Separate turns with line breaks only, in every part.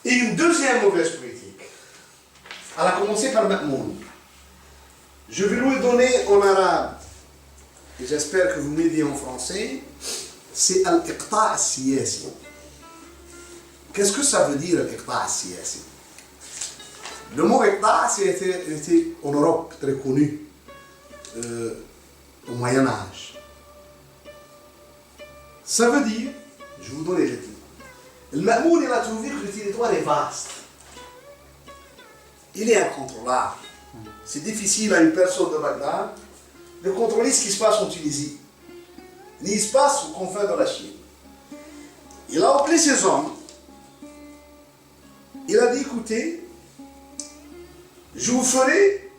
Et une deuxième mauvaise politique. Elle a commencé par Ma'moun. Je vais lui donner en arabe, et j'espère que vous m'aidez en français, c'est Al-Iqta' al-Siyasi. Qu'est-ce que ça veut dire Al-Iqta' al-Siyasi? Le mot Iqta' était en Europe très connu au Moyen-Âge. Ça veut dire, je vous donne les titres. Le Ma'moun, il a trouvé que le territoire est vaste. Il est incontrôlable. C'est difficile à une personne de Bagdad de contrôler ce qui se passe en Tunisie, ni ce qui se passe aux confins de la Chine. Il a appelé ses hommes. Il a dit, écoutez, je vous ferai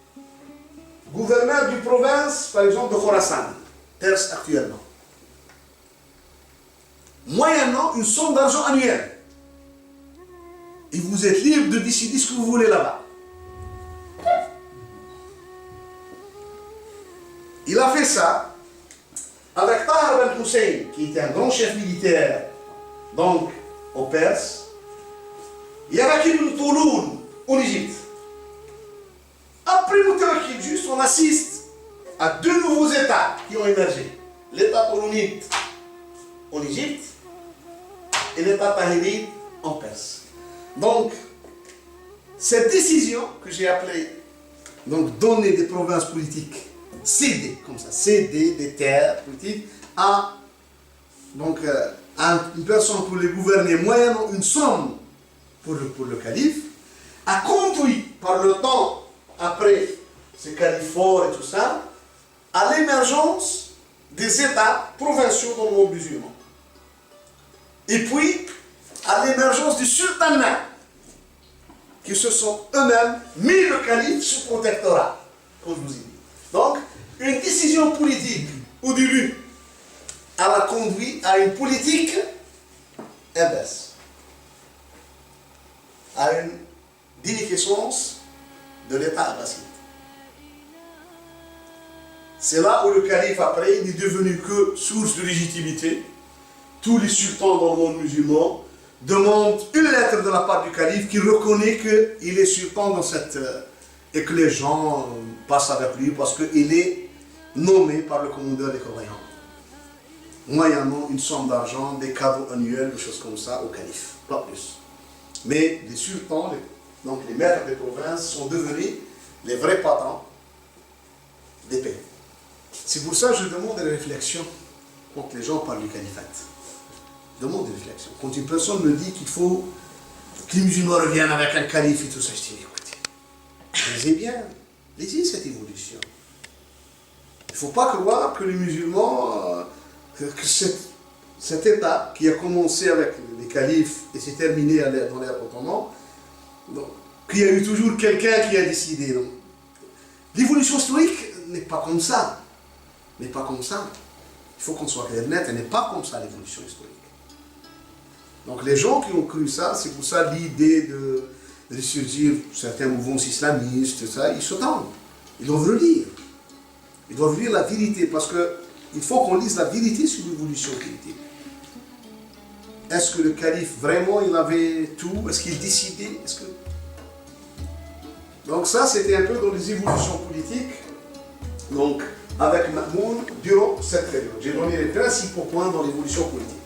gouverneur d'une province, par exemple, de Khorasan, Perse actuellement, moyennant une somme d'argent annuelle. Et vous êtes libre de décider ce que vous voulez là-bas. Il a fait ça avec Tahar Ben Hussein, qui était un grand chef militaire, donc au Perse, et avec Ibn Touloun, en Égypte. Après Moutawakil, juste on assiste à deux nouveaux États qui ont émergé. L'État toulounite en Égypte et l'État tahiride en Perse. Donc, cette décision que j'ai appelée donc donner des provinces politiques, céder comme ça, céder des terres politiques à, donc, à une personne pour les gouverner moyennant une somme pour le calife, a conduit par le temps, après ces califes forts et tout ça, à l'émergence des États provinciaux dans le monde musulman. Et puis, à l'émergence du sultanat, qui se sont eux-mêmes mis le calife sous protectorat, comme je vous ai dit. Donc, une décision politique, au début, elle a conduit à une politique inverse, à une déliquescence de l'État abbasside. C'est là où le calife, après, n'est devenu que source de légitimité. Tous les sultans dans le monde musulman demandent une lettre de la part du calife qui reconnaît qu'il est sultan dans cette... et que les gens passent avec lui parce qu'il est nommé par le commandeur des croyants, moyennant une somme d'argent, des cadeaux annuels, des choses comme ça au calife, pas plus. Mais les sultans, donc les maîtres des provinces, sont devenus les vrais patrons des pays. C'est pour ça que je demande des réflexions quand les gens parlent du califat. Je demande des réflexions. Quand une personne me dit qu'il faut que les musulmans reviennent avec un calife et tout ça, je dis écoutez, lisez bien, lisez cette évolution. Il ne faut pas croire que les musulmans, que cet État qui a commencé avec les califes et s'est terminé dans l'ère ottomane, qu'il y a eu toujours quelqu'un qui a décidé. L'évolution historique n'est pas comme ça. N'est pas comme ça. Il faut qu'on soit clair net, elle n'est pas comme ça l'évolution historique. Donc les gens qui ont cru ça, c'est pour ça l'idée de ressurgir certains mouvements islamistes, ça, ils s'attendent. Ils doivent le lire. Ils doivent lire la vérité, parce qu'il faut qu'on lise la vérité sur l'évolution politique. Est-ce que le calife, vraiment, il avait tout? Est-ce qu'il décidait? Donc ça, c'était un peu dans les évolutions politiques. Donc, avec Ma'moun, durant cette période. J'ai donné les principaux points dans l'évolution politique.